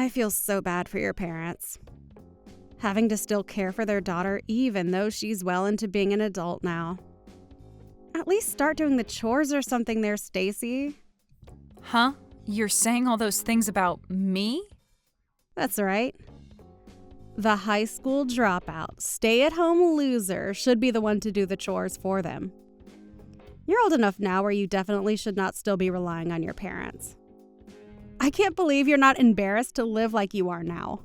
I feel so bad for your parents. Having to still care for their daughter even though she's well into being an adult now. At least start doing the chores or something there, Stacy. Huh? You're saying all those things about me? That's right. The high school dropout, stay-at-home loser should be the one to do the chores for them. You're old enough now where you definitely should not still be relying on your parents. I can't believe you're not embarrassed to live like you are now.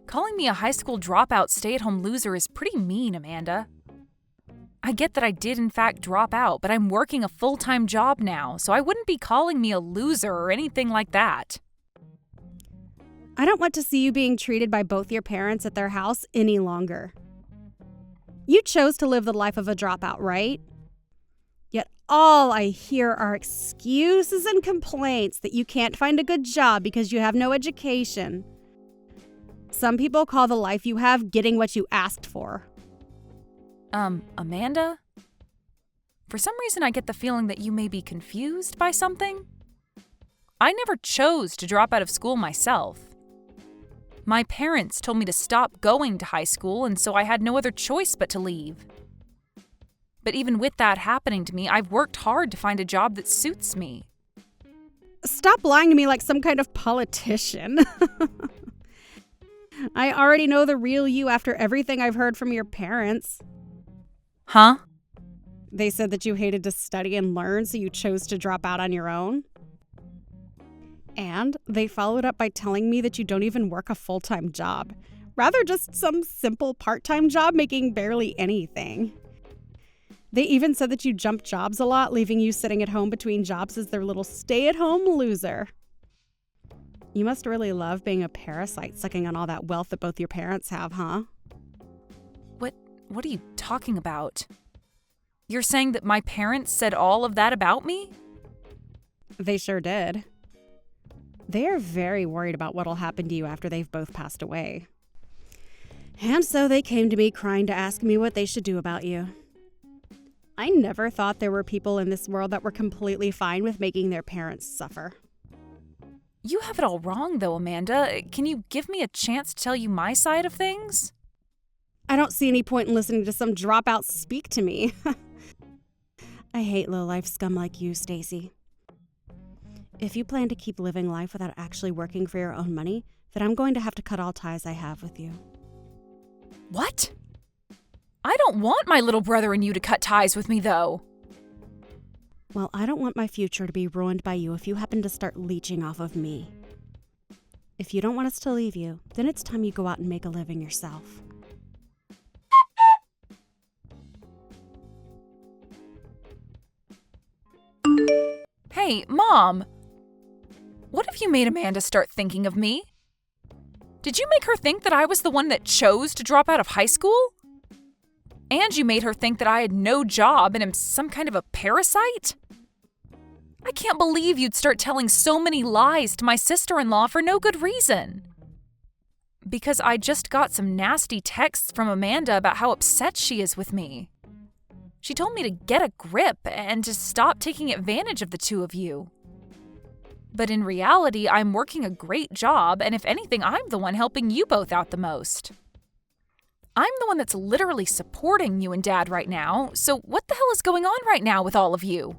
Calling me a high school dropout stay-at-home loser is pretty mean, Amanda. I get that I did in fact drop out, but I'm working a full-time job now, so I wouldn't be calling me a loser or anything like that. I don't want to see you being treated by both your parents at their house any longer. You chose to live the life of a dropout, right? Yet all I hear are excuses and complaints that you can't find a good job because you have no education. Some people call the life you have getting what you asked for. Amanda? For some reason I get the feeling that you may be confused by something. I never chose to drop out of school myself. My parents told me to stop going to high school, and so I had no other choice but to leave. But even with that happening to me, I've worked hard to find a job that suits me. Stop lying to me like some kind of politician. I already know the real you after everything I've heard from your parents. Huh? They said that you hated to study and learn, so you chose to drop out on your own. And they followed up by telling me that you don't even work a full-time job, rather just some simple part-time job making barely anything. They even said that you jump jobs a lot, leaving you sitting at home between jobs as their little stay-at-home loser. You must really love being a parasite sucking on all that wealth that both your parents have, huh? What are you talking about? You're saying that my parents said all of that about me? They sure did. They are very worried about what'll happen to you after they've both passed away. And so they came to me crying to ask me what they should do about you. I never thought there were people in this world that were completely fine with making their parents suffer. You have it all wrong, though, Amanda. Can you give me a chance to tell you my side of things? I don't see any point in listening to some dropout speak to me. I hate low-life scum like you, Stacy. If you plan to keep living life without actually working for your own money, then I'm going to have to cut all ties I have with you. What? I don't want my little brother and you to cut ties with me, though. Well, I don't want my future to be ruined by you if you happen to start leeching off of me. If you don't want us to leave you, then it's time you go out and make a living yourself. Hey, Mom! What have you made Amanda start thinking of me? Did you make her think that I was the one that chose to drop out of high school? And you made her think that I had no job and am some kind of a parasite? I can't believe you'd start telling so many lies to my sister-in-law for no good reason. Because I just got some nasty texts from Amanda about how upset she is with me. She told me to get a grip and to stop taking advantage of the two of you. But in reality, I'm working a great job, and if anything, I'm the one helping you both out the most. I'm the one that's literally supporting you and Dad right now, so what the hell is going on right now with all of you?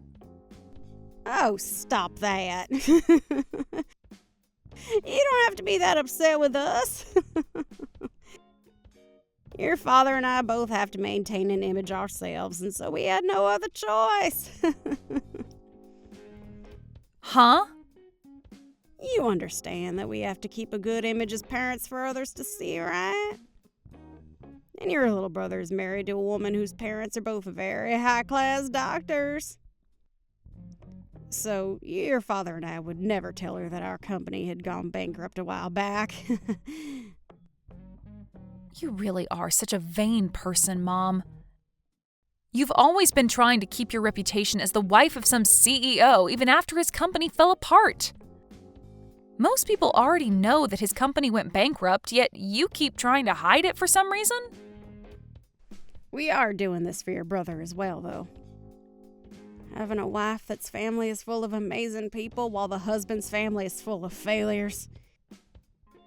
Oh, stop that. You don't have to be that upset with us. Your father and I both have to maintain an image ourselves, and so we had no other choice. Huh? You understand that we have to keep a good image as parents for others to see, right? And your little brother is married to a woman whose parents are both very high-class doctors. So your father and I would never tell her that our company had gone bankrupt a while back. You really are such a vain person, Mom. You've always been trying to keep your reputation as the wife of some CEO even after his company fell apart. Most people already know that his company went bankrupt, yet you keep trying to hide it for some reason? We are doing this for your brother as well, though. Having a wife that's family is full of amazing people while the husband's family is full of failures.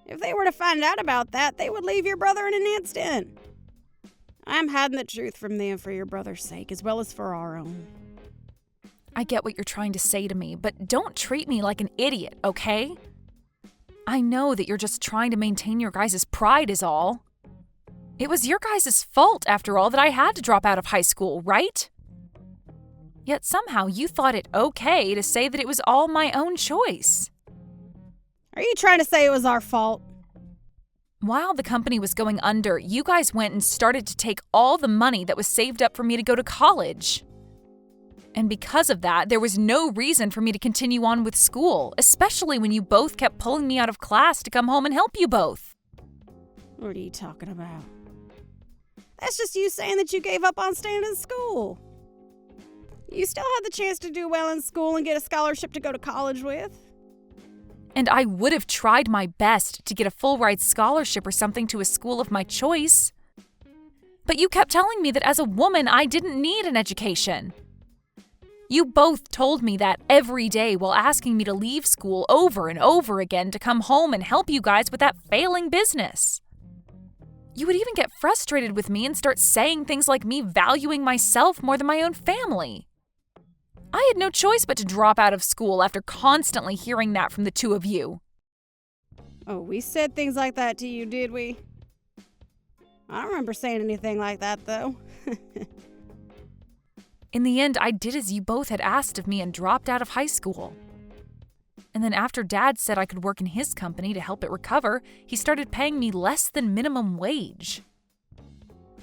If they were to find out about that, they would leave your brother in an instant. I'm hiding the truth from them for your brother's sake, as well as for our own. I get what you're trying to say to me, but don't treat me like an idiot, okay? I know that you're just trying to maintain your guys' pride is all. It was your guys' fault, after all, that I had to drop out of high school, right? Yet somehow you thought it okay to say that it was all my own choice. Are you trying to say it was our fault? While the company was going under, you guys went and started to take all the money that was saved up for me to go to college. And because of that, there was no reason for me to continue on with school, especially when you both kept pulling me out of class to come home and help you both. What are you talking about? That's just you saying that you gave up on staying in school. You still had the chance to do well in school and get a scholarship to go to college with. And I would have tried my best to get a full-ride scholarship or something to a school of my choice. But you kept telling me that as a woman, I didn't need an education. You both told me that every day while asking me to leave school over and over again to come home and help you guys with that failing business. You would even get frustrated with me and start saying things like me valuing myself more than my own family. I had no choice but to drop out of school after constantly hearing that from the two of you. Oh, we said things like that to you, did we? I don't remember saying anything like that, though. In the end, I did as you both had asked of me and dropped out of high school. And then after Dad said I could work in his company to help it recover, he started paying me less than minimum wage.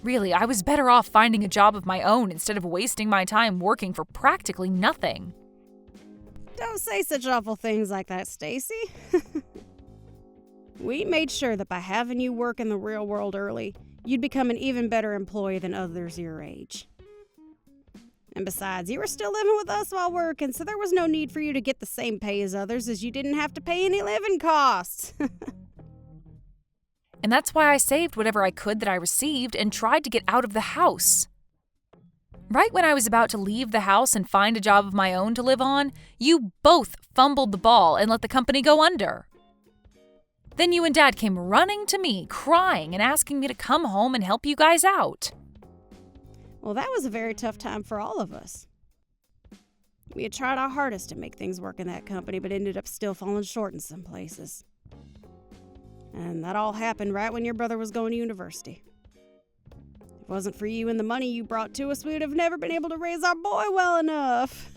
Really, I was better off finding a job of my own instead of wasting my time working for practically nothing. Don't say such awful things like that, Stacy. We made sure that by having you work in the real world early, you'd become an even better employee than others your age. And besides, you were still living with us while working, so there was no need for you to get the same pay as others, as you didn't have to pay any living costs. And that's why I saved whatever I could that I received and tried to get out of the house. Right when I was about to leave the house and find a job of my own to live on, you both fumbled the ball and let the company go under. Then you and Dad came running to me, crying and asking me to come home and help you guys out. Well, that was a very tough time for all of us. We had tried our hardest to make things work in that company, but ended up still falling short in some places. And that all happened right when your brother was going to university. If it wasn't for you and the money you brought to us, we would have never been able to raise our boy well enough.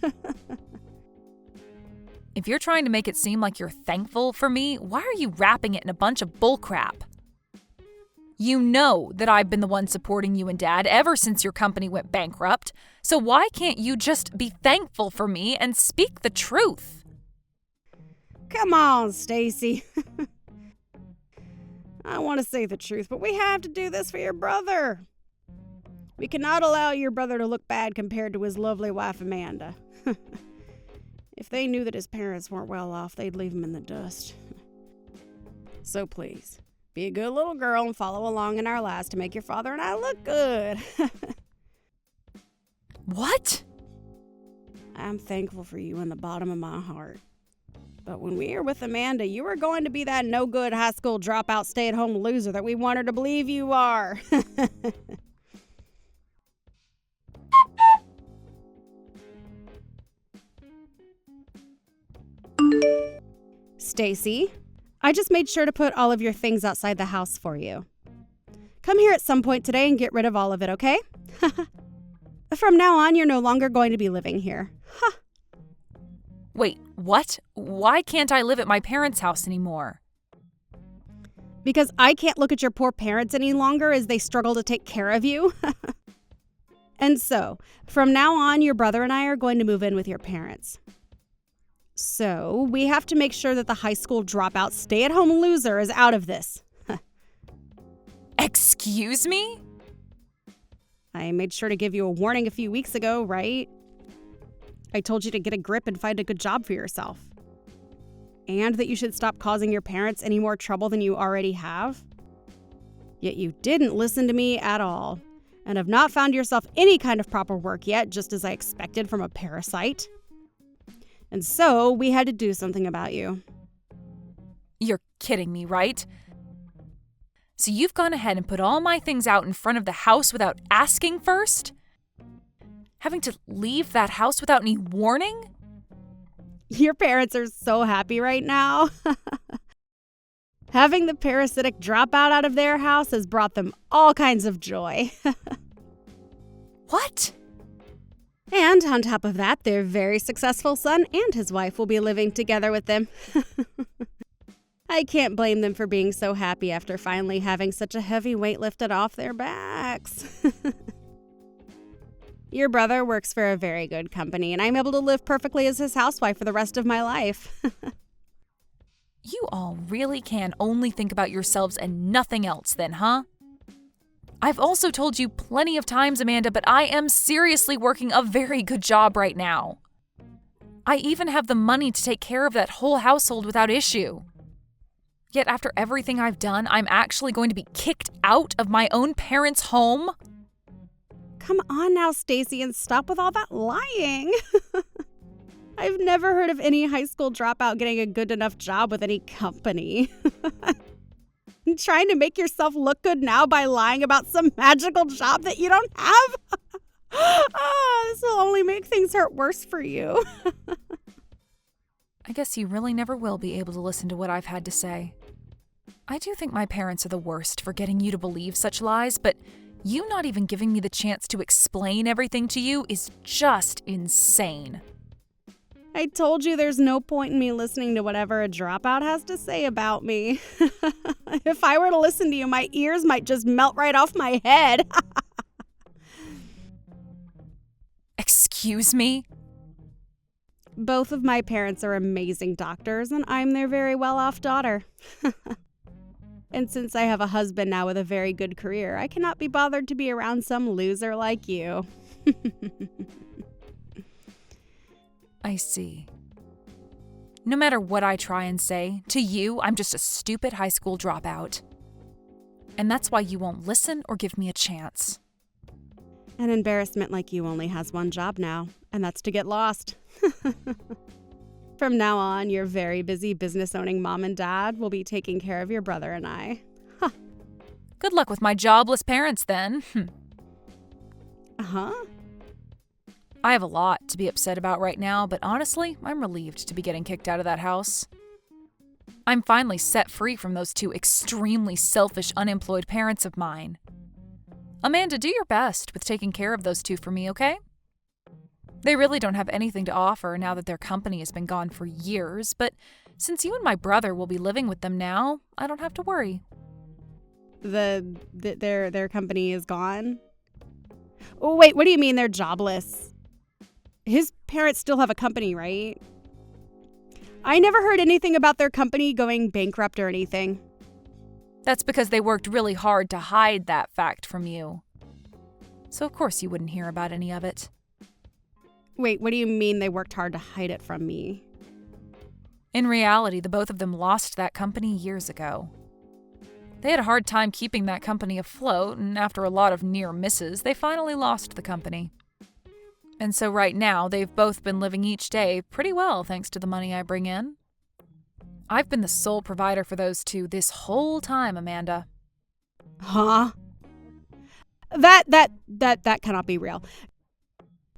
If you're trying to make it seem like you're thankful for me, why are you wrapping it in a bunch of bullcrap? You know that I've been the one supporting you and Dad ever since your company went bankrupt, so why can't you just be thankful for me and speak the truth? Come on, Stacy. I want to say the truth, but we have to do this for your brother. We cannot allow your brother to look bad compared to his lovely wife, Amanda. If they knew that his parents weren't well off, they'd leave him in the dust. So please, be a good little girl and follow along in our lives to make your father and I look good. What? I'm thankful for you in the bottom of my heart. But when we are with Amanda, you are going to be that no-good high school dropout stay-at-home loser that we want her to believe you are. Stacy, I just made sure to put all of your things outside the house for you. Come here at some point today and get rid of all of it, okay? From now on, you're no longer going to be living here. Huh. Wait, what? Why can't I live at my parents' house anymore? Because I can't look at your poor parents any longer as they struggle to take care of you. And so, from now on, your brother and I are going to move in with your parents. So, we have to make sure that the high school dropout stay-at-home loser is out of this. Excuse me? I made sure to give you a warning a few weeks ago, right? I told you to get a grip and find a good job for yourself. And that you should stop causing your parents any more trouble than you already have. Yet you didn't listen to me at all, and have not found yourself any kind of proper work yet, just as I expected from a parasite. And so, we had to do something about you. You're kidding me, right? So you've gone ahead and put all my things out in front of the house without asking first? Having to leave that house without any warning? Your parents are so happy right now. Having the parasitic dropout out of their house has brought them all kinds of joy. What? And on top of that, their very successful son and his wife will be living together with them. I can't blame them for being so happy after finally having such a heavy weight lifted off their backs. Your brother works for a very good company, and I'm able to live perfectly as his housewife for the rest of my life. You all really can only think about yourselves and nothing else then, huh? I've also told you plenty of times, Amanda, but I am seriously working a very good job right now. I even have the money to take care of that whole household without issue. Yet after everything I've done, I'm actually going to be kicked out of my own parents' home? Come on now, Stacy, and stop with all that lying. I've never heard of any high school dropout getting a good enough job with any company. Trying to make yourself look good now by lying about some magical job that you don't have? This will only make things hurt worse for you. I guess you really never will be able to listen to what I've had to say. I do think my parents are the worst for getting you to believe such lies, but you not even giving me the chance to explain everything to you is just insane. I told you there's no point in me listening to whatever a dropout has to say about me. If I were to listen to you, my ears might just melt right off my head. Excuse me? Both of my parents are amazing doctors, and I'm their very well-off daughter. And since I have a husband now with a very good career, I cannot be bothered to be around some loser like you. I see. No matter what I try and say, to you, I'm just a stupid high school dropout. And that's why you won't listen or give me a chance. An embarrassment like you only has one job now, and that's to get lost. From now on, your very busy business-owning mom and dad will be taking care of your brother and I. Huh. Good luck with my jobless parents, then. Uh-huh. I have a lot to be upset about right now, but honestly, I'm relieved to be getting kicked out of that house. I'm finally set free from those two extremely selfish, unemployed parents of mine. Amanda, do your best with taking care of those two for me, okay? They really don't have anything to offer now that their company has been gone for years, but since you and my brother will be living with them now, I don't have to worry. Their company is gone? Oh, wait, what do you mean they're jobless? His parents still have a company, right? I never heard anything about their company going bankrupt or anything. That's because they worked really hard to hide that fact from you. So of course you wouldn't hear about any of it. Wait, what do you mean they worked hard to hide it from me? In reality, the both of them lost that company years ago. They had a hard time keeping that company afloat, and after a lot of near misses, they finally lost the company. And so right now, they've both been living each day pretty well thanks to the money I bring in. I've been the sole provider for those two this whole time, Amanda. Huh? That cannot be real.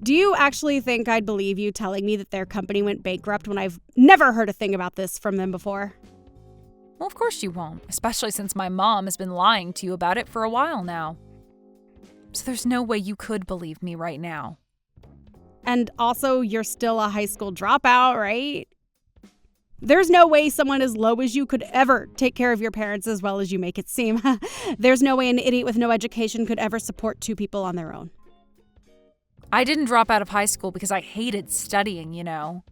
Do you actually think I'd believe you telling me that their company went bankrupt when I've never heard a thing about this from them before? Well, of course you won't, especially since my mom has been lying to you about it for a while now. So there's no way you could believe me right now. And also, you're still a high school dropout, right? There's no way someone as low as you could ever take care of your parents as well as you make it seem. There's no way an idiot with no education could ever support two people on their own. I didn't drop out of high school because I hated studying, you know.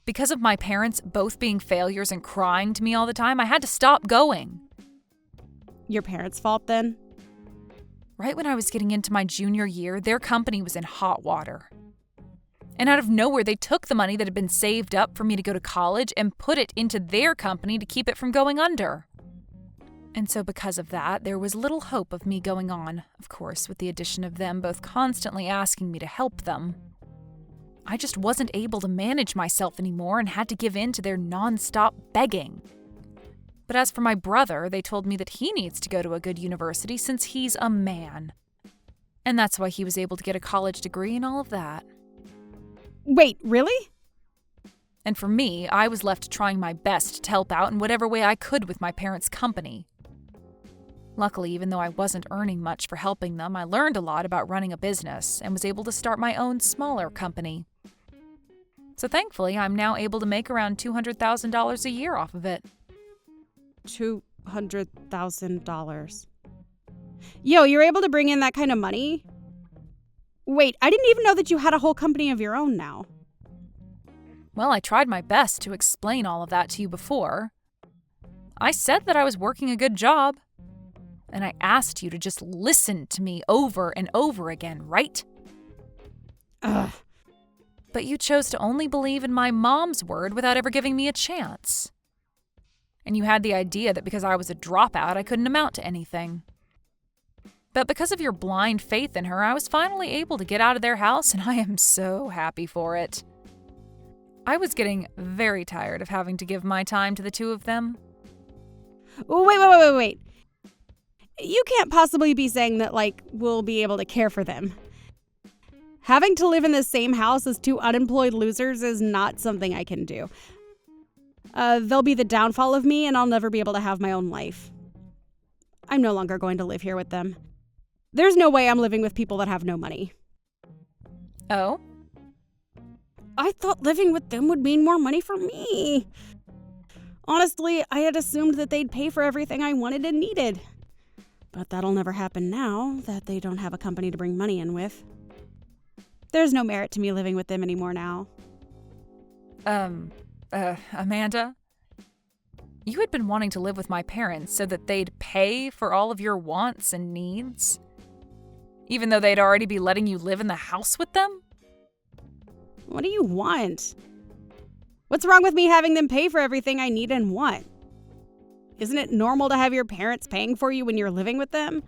Because of my parents both being failures and crying to me all the time, I had to stop going. Your parents' fault then? Right when I was getting into my junior year, their company was in hot water. And out of nowhere, they took the money that had been saved up for me to go to college and put it into their company to keep it from going under. And so because of that, there was little hope of me going on, of course, with the addition of them both constantly asking me to help them. I just wasn't able to manage myself anymore and had to give in to their nonstop begging. But as for my brother, they told me that he needs to go to a good university since he's a man. And that's why he was able to get a college degree and all of that. Wait, really? And for me, I was left trying my best to help out in whatever way I could with my parents' company. Luckily, even though I wasn't earning much for helping them, I learned a lot about running a business and was able to start my own smaller company. So thankfully, I'm now able to make around $200,000 a year off of it. $200,000. Yo, you're able to bring in that kind of money? Wait, I didn't even know that you had a whole company of your own now. Well, I tried my best to explain all of that to you before. I said that I was working a good job. And I asked you to just listen to me over and over again, right? Ugh. But you chose to only believe in my mom's word without ever giving me a chance. And you had the idea that because I was a dropout, I couldn't amount to anything. But because of your blind faith in her, I was finally able to get out of their house, and I am so happy for it. I was getting very tired of having to give my time to the two of them. Wait. You can't possibly be saying that, we'll be able to care for them. Having to live in the same house as two unemployed losers is not something I can do. They'll be the downfall of me, and I'll never be able to have my own life. I'm no longer going to live here with them. There's no way I'm living with people that have no money. Oh? I thought living with them would mean more money for me. Honestly, I had assumed that they'd pay for everything I wanted and needed. But that'll never happen now that they don't have a company to bring money in with. There's no merit to me living with them anymore now. Amanda? You had been wanting to live with my parents so that they'd pay for all of your wants and needs? Even though they'd already be letting you live in the house with them? What do you want? What's wrong with me having them pay for everything I need and want? Isn't it normal to have your parents paying for you when you're living with them?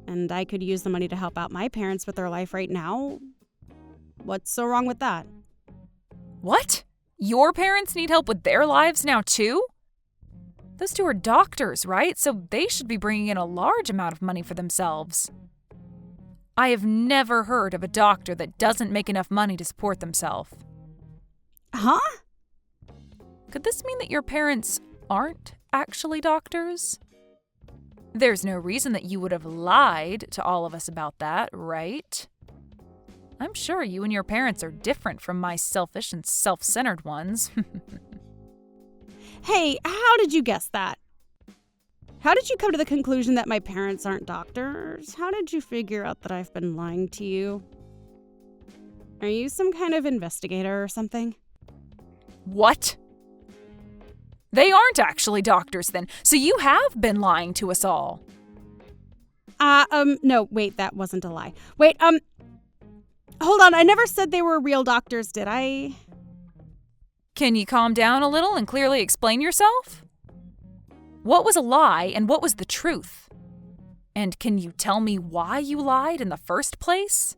And I could use the money to help out my parents with their life right now. What's so wrong with that? What? Your parents need help with their lives now too? Those two are doctors, right? So they should be bringing in a large amount of money for themselves. I have never heard of a doctor that doesn't make enough money to support themselves. Huh? Could this mean that your parents aren't actually doctors? There's no reason that you would have lied to all of us about that, right? I'm sure you and your parents are different from my selfish and self-centered ones. Hey, how did you guess that? How did you come to the conclusion that my parents aren't doctors? How did you figure out that I've been lying to you? Are you some kind of investigator or something? What? They aren't actually doctors then, so you have been lying to us all. No, wait, that wasn't a lie. Wait, hold on, I never said they were real doctors, did I? Can you calm down a little and clearly explain yourself? What was a lie and what was the truth? And can you tell me why you lied in the first place?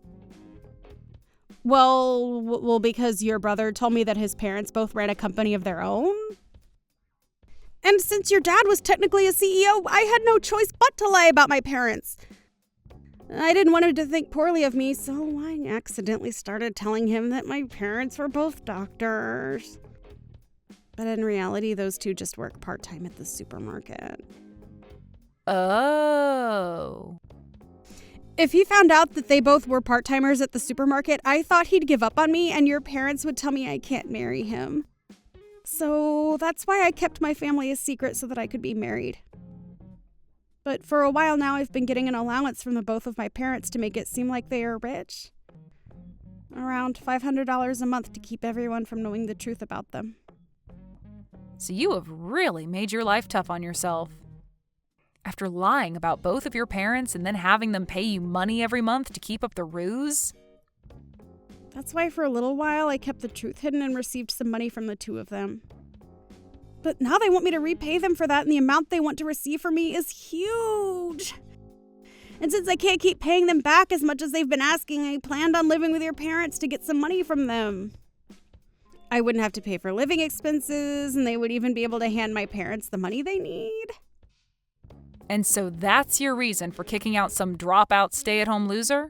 Well, because your brother told me that his parents both ran a company of their own. And since your dad was technically a CEO, I had no choice but to lie about my parents. I didn't want him to think poorly of me, so I accidentally started telling him that my parents were both doctors. But in reality, those two just work part-time at the supermarket. Oh. If he found out that they both were part-timers at the supermarket, I thought he'd give up on me and your parents would tell me I can't marry him. So that's why I kept my family a secret so that I could be married. But for a while now, I've been getting an allowance from the both of my parents to make it seem like they are rich. Around $500 a month to keep everyone from knowing the truth about them. So you have really made your life tough on yourself. After lying about both of your parents and then having them pay you money every month to keep up the ruse? That's why for a little while I kept the truth hidden and received some money from the two of them. But now they want me to repay them for that, and the amount they want to receive from me is huge. And since I can't keep paying them back as much as they've been asking, I planned on living with your parents to get some money from them. I wouldn't have to pay for living expenses, and they would even be able to hand my parents the money they need. And so that's your reason for kicking out some dropout stay-at-home loser?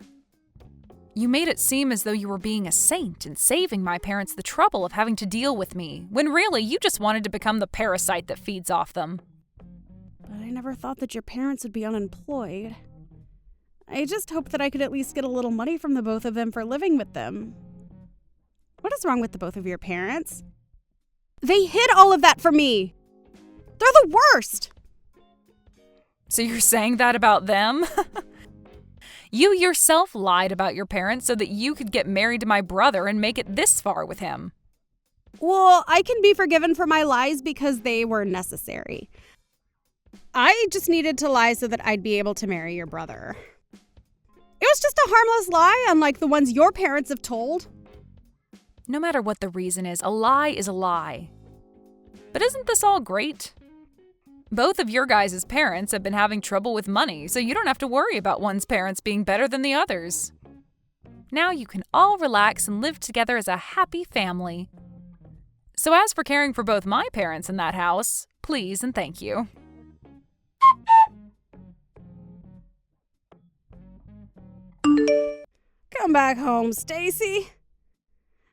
You made it seem as though you were being a saint and saving my parents the trouble of having to deal with me, when really you just wanted to become the parasite that feeds off them. But I never thought that your parents would be unemployed. I just hoped that I could at least get a little money from the both of them for living with them. What is wrong with the both of your parents? They hid all of that from me. They're the worst. So you're saying that about them? You yourself lied about your parents so that you could get married to my brother and make it this far with him. Well, I can be forgiven for my lies because they were necessary. I just needed to lie so that I'd be able to marry your brother. It was just a harmless lie, unlike the ones your parents have told. No matter what the reason is a lie. But isn't this all great? Both of your guys' parents have been having trouble with money, so you don't have to worry about one's parents being better than the others. Now you can all relax and live together as a happy family. So as for caring for both my parents in that house, please and thank you. Come back home, Stacy.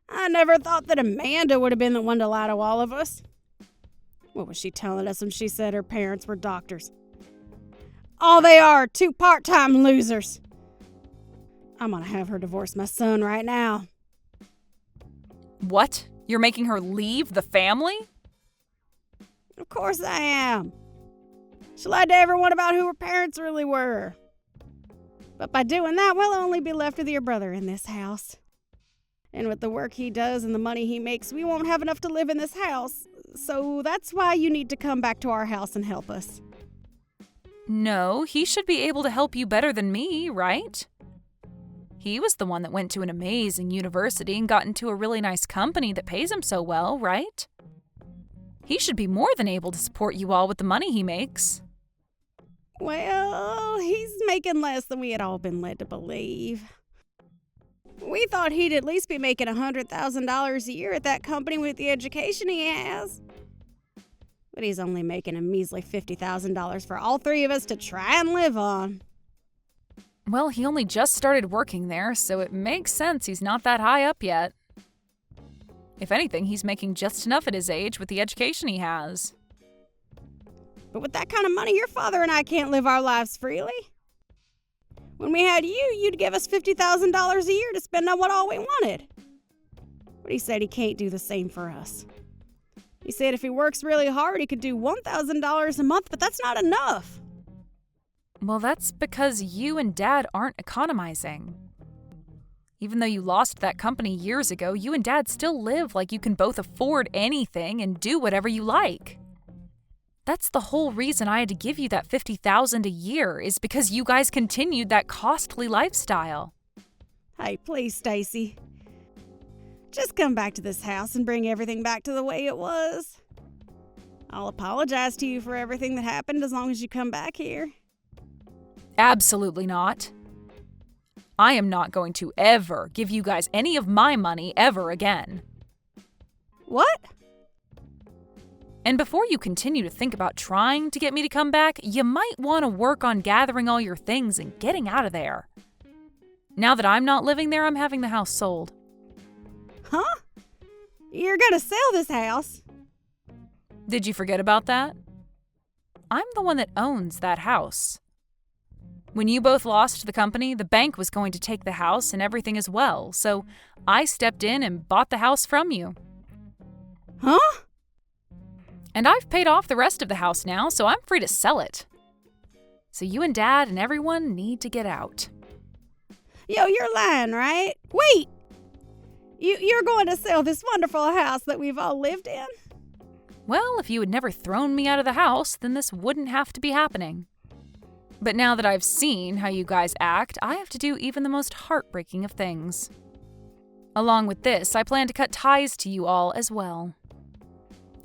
I never thought that Amanda would have been the one to lie to all of us. What was she telling us when she said her parents were doctors? All they are, two part-time losers. I'm gonna have her divorce my son right now. What? You're making her leave the family? Of course I am. She lied to everyone about who her parents really were. But by doing that, we'll only be left with your brother in this house. And with the work he does and the money he makes, we won't have enough to live in this house. So that's why you need to come back to our house and help us. No, he should be able to help you better than me, right? He was the one that went to an amazing university and got into a really nice company that pays him so well, right? He should be more than able to support you all with the money he makes. Well, he's making less than we had all been led to believe. We thought he'd at least be making $100,000 a year at that company with the education he has. But he's only making a measly $50,000 for all three of us to try and live on. Well, he only just started working there, so it makes sense he's not that high up yet. If anything, he's making just enough at his age with the education he has. But with that kind of money, your father and I can't live our lives freely. When we had you, you'd give us $50,000 a year to spend on what all we wanted. But he said he can't do the same for us. He said if he works really hard, he could do $1,000 a month, but that's not enough. Well, that's because you and Dad aren't economizing. Even though you lost that company years ago, you and Dad still live like you can both afford anything and do whatever you like. That's the whole reason I had to give you that $50,000 a year, is because you guys continued that costly lifestyle. Hey, please, Stacy. Just come back to this house and bring everything back to the way it was. I'll apologize to you for everything that happened as long as you come back here. Absolutely not. I am not going to ever give you guys any of my money ever again. What? And before you continue to think about trying to get me to come back, you might want to work on gathering all your things and getting out of there. Now that I'm not living there, I'm having the house sold. Huh? You're gonna sell this house? Did you forget about that? I'm the one that owns that house. When you both lost the company, the bank was going to take the house and everything as well, so I stepped in and bought the house from you. Huh? And I've paid off the rest of the house now, so I'm free to sell it. So you and Dad and everyone need to get out. Yo, you're lying, right? Wait! You're going to sell this wonderful house that we've all lived in? Well, if you had never thrown me out of the house, then this wouldn't have to be happening. But now that I've seen how you guys act, I have to do even the most heartbreaking of things. Along with this, I plan to cut ties to you all as well.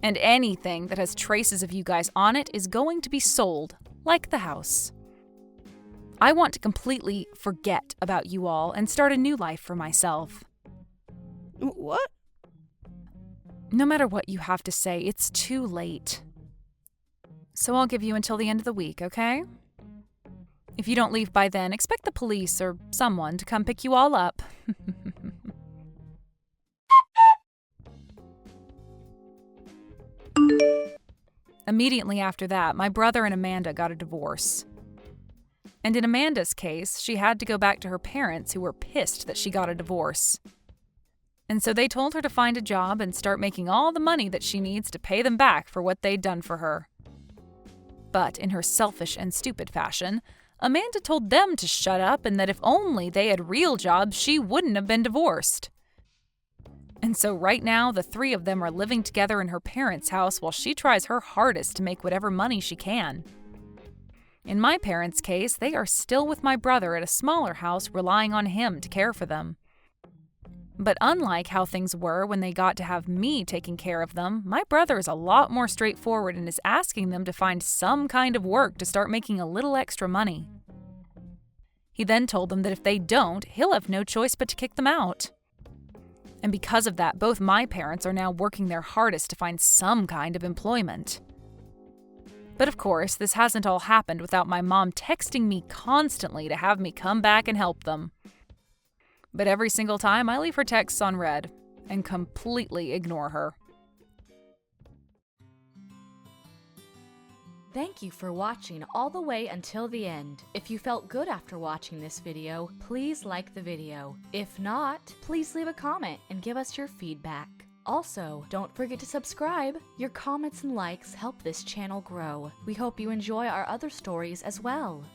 And anything that has traces of you guys on it is going to be sold, like the house. I want to completely forget about you all and start a new life for myself. What? No matter what you have to say, it's too late. So I'll give you until the end of the week, okay? If you don't leave by then, expect the police or someone to come pick you all up. Immediately after that, my brother and Amanda got a divorce. And in Amanda's case, she had to go back to her parents, who were pissed that she got a divorce. And so they told her to find a job and start making all the money that she needs to pay them back for what they'd done for her. But in her selfish and stupid fashion, Amanda told them to shut up and that if only they had real jobs, she wouldn't have been divorced. And so right now, the three of them are living together in her parents' house while she tries her hardest to make whatever money she can. In my parents' case, they are still with my brother at a smaller house, relying on him to care for them. But unlike how things were when they got to have me taking care of them, my brother is a lot more straightforward and is asking them to find some kind of work to start making a little extra money. He then told them that if they don't, he'll have no choice but to kick them out. And because of that, both my parents are now working their hardest to find some kind of employment. But of course, this hasn't all happened without my mom texting me constantly to have me come back and help them. But every single time, I leave her texts on read and completely ignore her. Thank you for watching all the way until the end. If you felt good after watching this video, please like the video. If not, please leave a comment and give us your feedback. Also, don't forget to subscribe. Your comments and likes help this channel grow. We hope you enjoy our other stories as well.